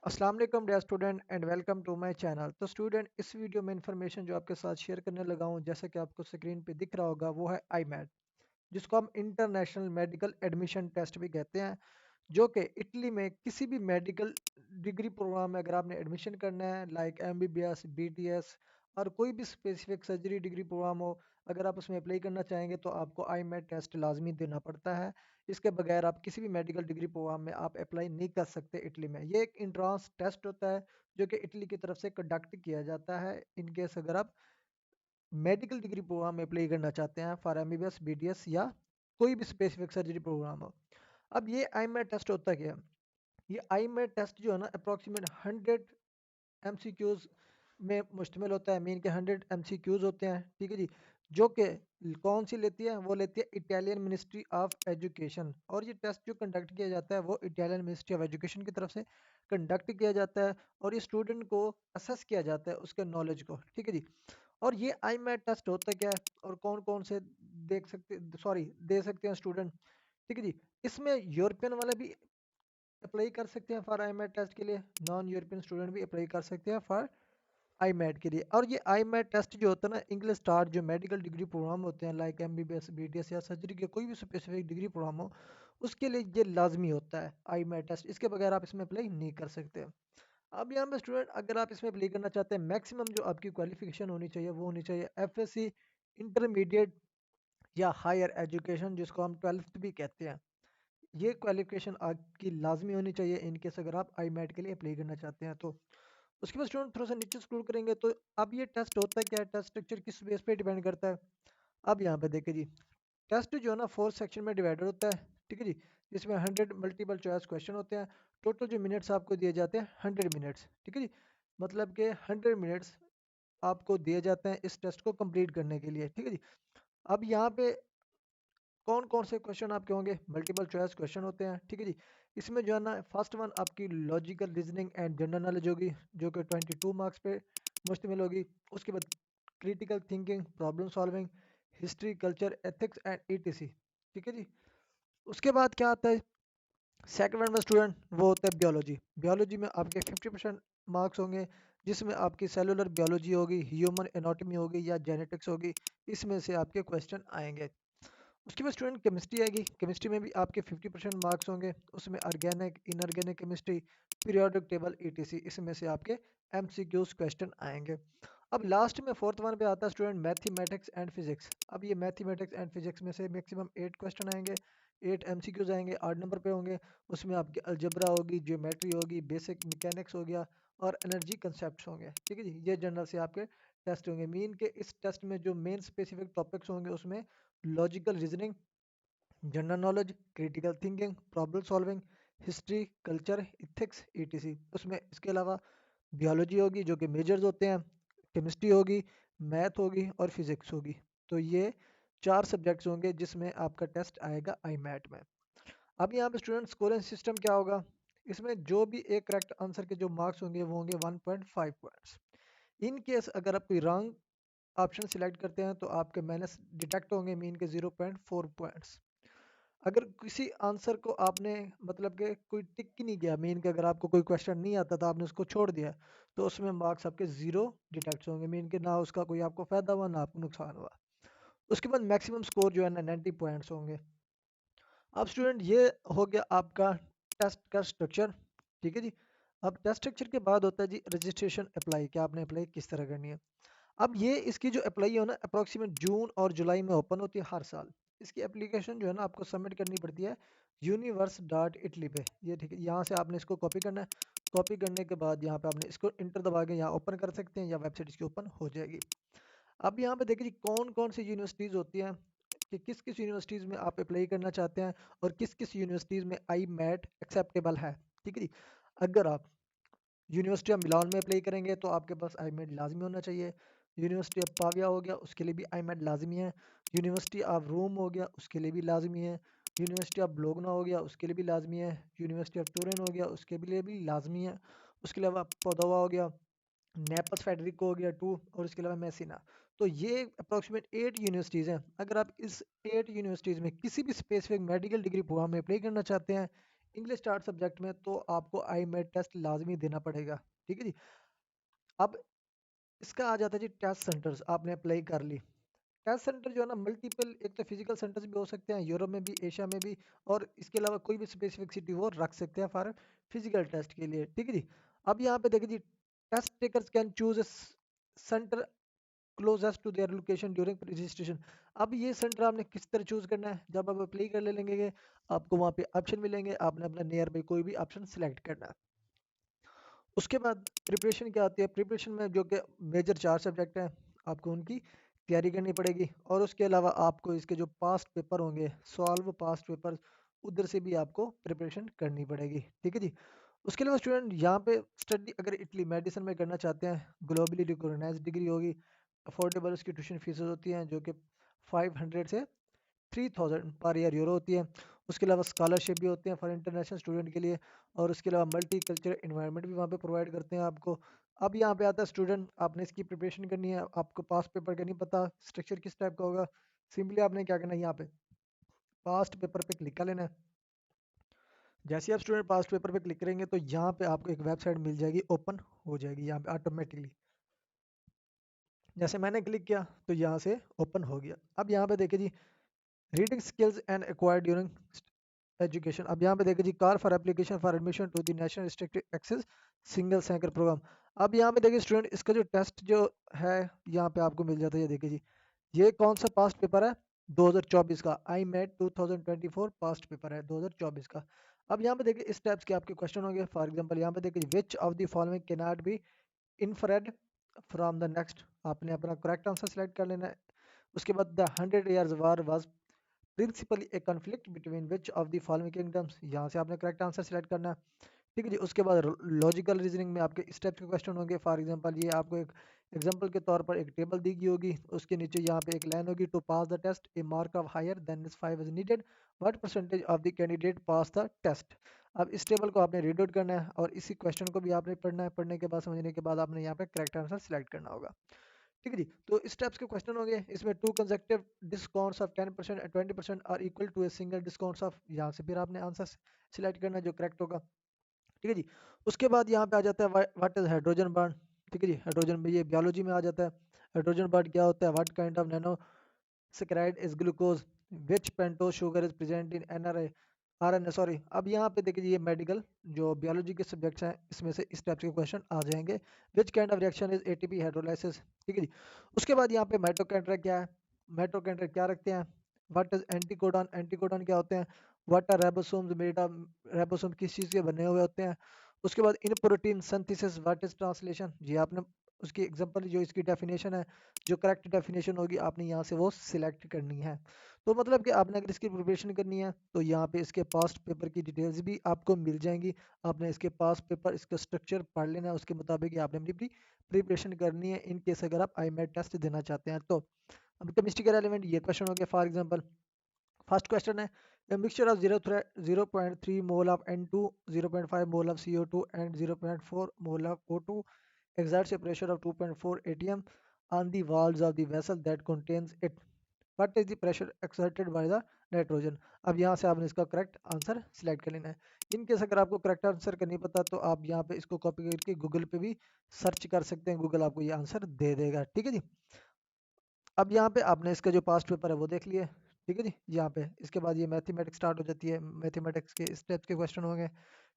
अस्सलाम वालेकुम dear student and welcome to my channel. तो स्टूडेंट, इस वीडियो में इंफॉर्मेशन जो आपके साथ शेयर करने लगा हूँ, जैसा कि आपको स्क्रीन पे दिख रहा होगा, वो है आईमैट, जिसको हम इंटरनेशनल मेडिकल एडमिशन टेस्ट भी कहते हैं, जो कि इटली में किसी भी मेडिकल डिग्री प्रोग्राम में अगर आपने एडमिशन करना है, लाइक एमबीबीएस, बीटीएस और कोई भी स्पेसिफिक सर्जरी डिग्री प्रोग्राम हो, अगर आप उसमें अप्लाई करना चाहेंगे तो आपको आईमैट टेस्ट लाजमी देना पड़ता है। इसके बगैर आप किसी भी मेडिकल डिग्री प्रोग्राम में आप अप्लाई नहीं कर सकते इटली में। ये एक इंट्रांस टेस्ट होता है जो कि इटली की तरफ से कंडक्ट किया जाता है इन केस अगर आप मेडिकल डिग्री प्रोग्राम में अप्लाई करना चाहते हैं फॉर एमबीबीएस, बीटीएस या कोई भी स्पेसिफिक सर्जरी प्रोग्राम हो। अब ये आईमैट टेस्ट होता क्या है? ये आईमैट टेस्ट जो है ना, अप्रोक्सीमेट 100 एमसीक्यूज में मुश्तमिल होता है। मीन के 100 एमसीक्यूज होते हैं, ठीक है जी। जो कि कौन सी लेती है? वो लेती है इटालियन मिनिस्ट्री ऑफ एजुकेशन। और ये टेस्ट जो कंडक्ट किया जाता है वो इटालियन मिनिस्ट्री ऑफ एजुकेशन की तरफ से कंडक्ट किया जाता है, और ये स्टूडेंट को असेस किया जाता है उसके नॉलेज को, ठीक है जी। और ये आई मैट टेस्ट होता क्या है और कौन कौन से दे सकते हैं स्टूडेंट, ठीक है जी। इसमें यूरोपियन वाले भी अप्लाई कर सकते हैं फॉर आई मैट टेस्ट के लिए, नॉन यूरोपियन स्टूडेंट भी अप्लाई कर सकते हैं फॉर आई मैट के लिए। और ये आई मैट टेस्ट जो होता है ना, इंग्लिश स्टार जो मेडिकल डिग्री प्रोग्राम होते हैं, लाइक एमबीबीएस, बीटीएस या सर्जरी के कोई भी स्पेसिफिक डिग्री प्रोग्राम हो, उसके लिए ये लाजमी होता है आई मैट टेस्ट। इसके बगैर आप इसमें अप्लाई नहीं कर सकते। अब यहाँ पे स्टूडेंट, अगर आप इसमें अप्लाई करना चाहते हैं, मैक्सिमम जो आपकी क्वालिफिकेशन होनी चाहिए वो होनी चाहिए एफएससी इंटरमीडिएट या हायर एजुकेशन, जिसको हम 12th भी कहते हैं। ये क्वालिफिकेशन आपकी लाजमी होनी चाहिए इन केस अगर आप आई मैट के लिए अप्लाई करना चाहते हैं तो। उसके बाद स्टूडेंट थोड़ा सा नीचे स्क्रॉल करेंगे तो अब ये टेस्ट होता है क्या है, टेस्ट स्ट्रक्चर किस बेस पे डिपेंड करता है। अब यहाँ पे देखिए जी, टेस्ट जो है ना 4 सेक्शन में डिवाइडेड होता है, ठीक है जी। जिसमें 100 मल्टीपल चॉइस क्वेश्चन होते हैं। टोटल जो मिनट्स आपको दिए जाते हैं 100 मिनट्स, ठीक है जी। मतलब कि 100 मिनट्स आपको दिए जाते हैं इस टेस्ट को कंप्लीट करने के लिए, ठीक है जी। अब यहाँ पे कौन कौन से क्वेश्चन आपके होंगे? मल्टीपल चॉइस क्वेश्चन होते हैं, ठीक है जी। इसमें जो है ना, फर्स्ट वन आपकी logical reasoning and general knowledge होगी, जो कि 22 मार्क्स पे मुश्तमिल होगी। उसके बाद critical thinking, problem solving, history, culture, ethics and etc, ठीक है जी। उसके बाद क्या आता है? सेकंड वन में स्टूडेंट वो होता है बियोलॉजी। बियोलॉजी में आपके 50% मार्क्स होंगे, जिसमें आपकी सेलुलर बियोलॉजी होगी, ह्यूमन एनाटॉमी होगी या जेनेटिक्स होगी। इसमें से आपके क्वेश्चन आएंगे। उसके बाद स्टूडेंट केमिस्ट्री आएगी। केमिस्ट्री में भी आपके 50% मार्क्स होंगे। उसमें organic, inorganic chemistry, periodic table, etc, इसमें से आपके एमसीक्यूज क्वेश्चन आएंगे। अब लास्ट में फोर्थ वन पे आता है स्टूडेंट मैथमेटिक्स एंड फिजिक्स। अब ये मैथमेटिक्स एंड फिजिक्स में से मैक्सिमम 8 क्वेश्चन आएंगे, 8 एमसीक्यूज आएंगे, 8 नंबर पे होंगे। उसमें आपकी अलजबरा होगी, ज्योमेट्री होगी, बेसिक मैकेनिक्स हो गया और एनर्जी कंसेप्ट होंगे, ठीक है जी। ये जनरल से आपके टेस्ट होंगे। मीन के इस टेस्ट में जो मेन स्पेसिफिक टॉपिक्स होंगे उसमें logical reasoning, general knowledge, critical thinking, problem solving, history, culture, ethics, etc. उसमें इसके अलावा बियोलॉजी होगी जो कि मेजर्स होते हैं, केमिस्ट्री होगी, मैथ होगी और फिजिक्स होगी। तो ये 4 सब्जेक्ट्स होंगे जिसमें आपका टेस्ट आएगा आई मैट में। अब यहाँ पे स्टूडेंट स्कोरिंग सिस्टम क्या होगा? इसमें जो भी एक करेक्ट आंसर के जो मार्क्स होंगे वो होंगे 1.5 पॉइंट्स। इन केस अगर आप कोई रॉन्ग ऑप्शन सिलेक्ट करते हैं तो आपके माइनस डिडक्ट होंगे, मीन के 0.4 पॉइंट्स। अगर किसी आंसर को आपने मतलब कि कोई टिक ही नहीं किया, मीन के अगर आपको कोई क्वेश्चन नहीं आता था, आपने उसको छोड़ दिया, तो उसमें मार्क्स आपके जीरो डिडक्ट होंगे। मीन के ना उसका कोई आपको फायदा हुआ ना आपको नुकसान हुआ। उसके बाद मैक्सिमम स्कोर जो है ना 90 पॉइंट्स होंगे। अब स्टूडेंट, ये हो गया आपका टेस्ट का स्ट्रक्चर, ठीक है जी। अब टेस्ट स्ट्रक्चर के बाद होता है जी रजिस्ट्रेशन अप्लाई, कि आपने अप्लाई किस तरह करनी है। अब ये इसकी जो अप्लाई है ना, अप्रोक्सीमेट जून और जुलाई में ओपन होती है हर साल। इसकी एप्लीकेशन जो है ना आपको सबमिट करनी पड़ती है यूनिवर्स डॉट इटली पे, ये ठीक है। यहाँ से आपने इसको कॉपी करना है। कॉपी करने के बाद यहाँ पे आपने इसको इंटर दबा के यहाँ ओपन कर सकते हैं या वेबसाइट इसकी ओपन हो जाएगी। अब यहाँ पे देखिए जी कौन कौन सी यूनिवर्सिटीज़ होती हैं, कि किस किस यूनिवर्सिटीज़ में आप अप्लाई करना चाहते हैं और किस किस यूनिवर्सिटीज़ में आई मैट एक्सेप्टेबल है, ठीक है जी। अगर आप यूनिवर्सिटी ऑफ मिलान में अप्लाई करेंगे तो आपके पास आई मेड लाजमी होना चाहिए। यूनिवर्सिटी ऑफ पाविया हो गया, उसके लिए भी आई मेड लाजमी है। यूनिवर्सिटी ऑफ रोम हो गया, उसके लिए भी लाजमी है। यूनिवर्सिटी ऑफ ब्लोगना हो गया, उसके लिए भी लाजमी है। यूनिवर्सिटी ऑफ टूरिन हो गया, उसके लिए भी लाजमी है। उसके अलावा पदोवा हो गया, नेपल्स फेडरिको हो गया टू, और इसके अलावा मैसिना। तो ये अप्रॉक्सीमेट 8 यूनिवर्सिटीज़ हैं। अगर आप इस 8 यूनिवर्सिटीज़ में किसी भी स्पेसिफिक मेडिकल डिग्री प्रोग्राम में अप्लाई करना चाहते हैं इंग्लिश स्टार्ट सब्जेक्ट में तो आपको आई मेट टेस्ट लाजमी देना पड़ेगा, ठीक है जी। अब इसका आ जाता है जी टेस्ट सेंटर्स, आपने अप्लाई कर ली। टेस्ट सेंटर जो है ना मल्टीपल, एक तो फिजिकल सेंटर्स भी हो सकते हैं यूरोप में भी, एशिया में भी, और इसके अलावा कोई भी स्पेसिफिक सिटी वो रख सकते हैं फॉर फिजिकल टेस्ट के लिए, ठीक है जी। अब यहाँ पे देखिए जी, test takers can choose centre closest to their location during registration. अब ये सेंटर आपने किस तरह चूज करना है, जब आप अप्लाई कर ले लेंगे आपको वहाँ पे ऑप्शन मिलेंगे, आपने अपना नियर बाई कोई भी ऑप्शन सिलेक्ट करना है। उसके बाद प्रिपरेशन क्या आती है, प्रिपरेशन में जो कि मेजर 4 सब्जेक्ट हैं, आपको उनकी तैयारी करनी पड़ेगी, और उसके अलावा आपको इसके जो पास्ट पेपर होंगे, सॉल्व पास्ट पेपर, उधर से भी आपको प्रिपरेशन करनी पड़ेगी, ठीक है जी। उसके अलावा स्टूडेंट यहाँ पे स्टडी अगर इटली मेडिसिन में करना चाहते हैं, ग्लोबली रिकॉग्नाइज्ड डिग्री होगी, अफोर्डेबल उसकी ट्यूशन फीस होती हैं जो कि 500 से 3000 पर ईयर यूरो होती है। उसके अलावा स्कॉलरशिप भी होती है फॉर इंटरनेशनल स्टूडेंट के लिए, और उसके अलावा मल्टी कल्चरल इन्वायरमेंट भी वहाँ पे प्रोवाइड करते हैं आपको। अब यहाँ पे आता है स्टूडेंट, आपने इसकी प्रिपरेशन करनी है, आपको पास्ट पेपर का नहीं पता स्ट्रक्चर किस टाइप का होगा, सिंपली आपने क्या करना है, यहाँ पे पास्ट पेपर पे क्लिक कर लेना है। जैसे ही आप स्टूडेंट पास्ट पेपर पे क्लिक करेंगे तो यहाँ पे आपको एक वेबसाइट मिल जाएगी, ओपन हो जाएगी यहाँ पे ऑटोमेटिकली। जैसे मैंने क्लिक किया तो यहाँ से ओपन हो गया। अब यहाँ पे देखिए जी, reading skills and acquired during education. अब यहाँ पे देखिए जी, car for application for admission to the national restricted access single sankar programme. अब यहाँ पे देखिए स्टूडेंट, इसका जो टेस्ट जो है यहाँ पे आपको मिल जाता है, ये देखिए जी, ये कौन सा पास्ट पेपर है, 2024 का आई मेट 2024 पास्ट पेपर है 2024 का। अब यहाँ पे देखिए इस टाइप्स के आपके क्वेश्चन होंगे, फॉर एग्जांपल यहाँ पे देखिए which of the following can not be inferred from the next, आपने अपना करेक्ट आंसर सेलेक्ट कर लेना है। उसके बाद the 100 years war was principally A conflict between which of the following kingdoms, यहाँ से आपने करेक्ट आंसर सेलेक्ट करना है, ठीक है जी। उसके बाद लॉजिकल रीजनिंग में आपके इस टाइप के क्वेश्चन होंगे, फॉर एग्जांपल ये आपको एक एग्जांपल के तौर पर एक टेबल दी गई होगी, उसके नीचे यहाँ पे एक लाइन होगी, to pass the test a mark of higher than is 5 is needed, what percentage of the candidate pass the test. अब इस टेबल को आपने रीड आउट करना है, और इसी क्वेश्चन को भी आपने पढ़ना है, पढ़ने के बाद समझने के बाद आपने यहाँ पे करेक्ट आंसर सेलेक्ट करना होगा, ठीक है जी। तो इस टाइप्स के क्वेश्चन होंगे, इसमें two consecutive discounts of 10% and 20% are equal to a single discounts of, यहाँ से फिर आपने आंसर सिलेक्ट करना है जो करेक्ट होगा, ठीक है जी। उसके बाद यहाँ पे आ जाता है व्हाट इज हाइड्रोजन बॉन्ड, ठीक है जी। हाइड्रोजन में ये बायोलॉजी में आ जाता है, हाइड्रोजन बॉन्ड क्या होता है, what kind of nano saccharide is glucose, which pentose sugar is present in NRA RNA, sorry. अब यहाँ पे देखिए ये मेडिकल जो बायोलॉजी के सब्जेक्ट्स हैं, इसमें से इस टाइप के क्वेश्चन आ जाएंगे, which kind of reaction is ATP hydrolysis, ठीक है जी। उसके बाद यहाँ पे माइटोकॉन्ड्रिया क्या है, माइटोकॉन्ड्रिया क्या रखते हैं, व्हाट इज एंटीकोडॉन, एंटीकोडॉन क्या होते हैं, what are ribosomes made of, ribosome किस चीज़ के बने हुए होते हैं। उसके बाद in protein synthesis what is translation, जी आपने उसकी एग्जांपल जो इसकी डेफिनेशन है, जो करेक्ट डेफिनेशन होगी आपने यहाँ से वो सिलेक्ट करनी है। तो मतलब कि आपने अगर इसकी प्रिपरेशन करनी है तो यहाँ पे इसके पास्ट पेपर की डिटेल्स भी आपको मिल जाएंगी, आपने इसके पास्ट पेपर इसका स्ट्रक्चर पढ़ लेना है, उसके मुताबिक ही आपने अपनी प्रिपरेशन करनी है इन केस अगर आप आई मेट टेस्ट देना चाहते हैं तो। अब केमिस्ट्री के रेलिवेंट ये क्वेश्चन हो गया, फॉर एग्जाम्पल फर्स्ट क्वेश्चन है, a mixture of 0.3 mole of N2, 0.5 mole of CO2 and 0.4 mole of O2 exerts a pressure of 2.4 atm on the walls of the vessel that contains it. What is the pressure exerted by the nitrogen? अब यहाँ से आपने इसका correct answer select कर लेना है। In case अगर आपको करेक्ट आंसर का नहीं पता तो आप यहाँ पे इसको कॉपी करके गूगल पे भी सर्च कर सकते हैं, गूगल आपको ये आंसर दे देगा, ठीक है जी। अब यहाँ पे आपने इसका जो पास्ट पेपर है वो देख लिया, ठीक है जी। यहाँ पे इसके बाद ये मैथमेटिक्स स्टार्ट हो जाती है, मैथमेटिक्स के इस टाइप के क्वेश्चन होंगे,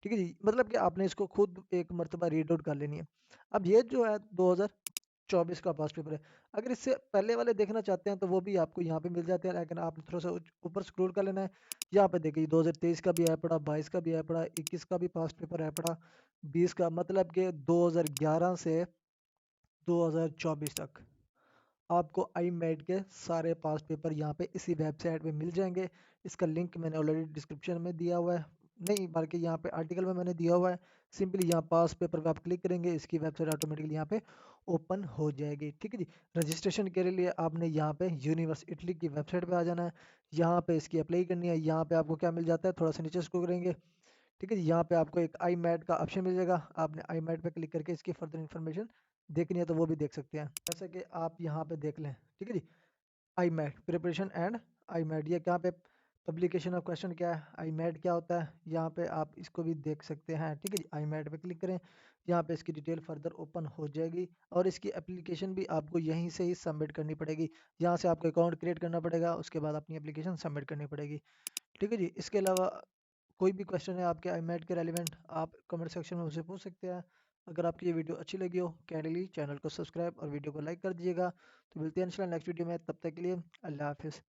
ठीक है जी। मतलब कि आपने इसको खुद एक मरतबा रीड आउट कर लेनी है। अब ये जो है 2024 का पास्ट पेपर है, अगर इससे पहले वाले देखना चाहते हैं तो वो भी आपको यहाँ पे मिल जाते हैं, लेकिन आपने थोड़ा सा ऊपर स्क्रॉल कर लेना है। यहाँ पे देखिए 2023 का भी है पड़ा, 22 का भी है पड़ा, 21 का भी पास्ट पेपर है पड़ा, 20 का, मतलब कि 2011 से 2024 तक आपको आई मेट के सारे पास्ट पेपर यहाँ पे इसी वेबसाइट पे मिल जाएंगे। इसका लिंक मैंने ऑलरेडी डिस्क्रिप्शन में दिया हुआ है, नहीं बल्कि यहाँ पे आर्टिकल में मैंने दिया हुआ है। सिंपली यहाँ पास पेपर पे आप क्लिक करेंगे, इसकी वेबसाइट ऑटोमेटिकली यहाँ पे ओपन हो जाएगी, ठीक है जी। रजिस्ट्रेशन के लिए आपने यहाँ पे यूनिवर्स इटली की वेबसाइट पे आ जाना है, यहाँ पे इसकी अप्लाई करनी है। यहाँ पे आपको क्या मिल जाता है, थोड़ा सा नीचे स्क्रॉल करेंगे, ठीक है जी। यहाँ पे आपको एक आई मैट का ऑप्शन मिल जाएगा, आपने आई मैट पे क्लिक करके इसकी फर्दर इन्फॉर्मेशन देखनी है तो वो भी देख सकते हैं, जैसे कि आप यहाँ पे देख लें, ठीक है जी। IMAT preparation and IMAT, ये कहाँ पे पब्लिकेशन ऑफ क्वेश्चन क्या है, आई मैट क्या होता है, यहाँ पे आप इसको भी देख सकते हैं। ठीक है जी, आई मैट पे क्लिक करें, यहाँ पे इसकी डिटेल फर्दर ओपन हो जाएगी और इसकी एप्लीकेशन भी आपको यहीं से ही सबमिट करनी पड़ेगी। यहाँ से आपको अकाउंट क्रिएट करना पड़ेगा, उसके बाद अपनी एप्लीकेशन सबमिट करनी पड़ेगी। ठीक है जी, इसके अलावा कोई भी क्वेश्चन है आपके आई मैट के रेलिवेंट, आप कमेंट सेक्शन में मुझसे पूछ सकते हैं। अगर आपकी ये वीडियो अच्छी लगी हो, कैंडली चैनल को सब्सक्राइब और वीडियो को लाइक कर दीजिएगा। तो मिलते हैं इंशाल्लाह नेक्स्ट वीडियो में, तब तक के लिए अल्लाह हाफिज़।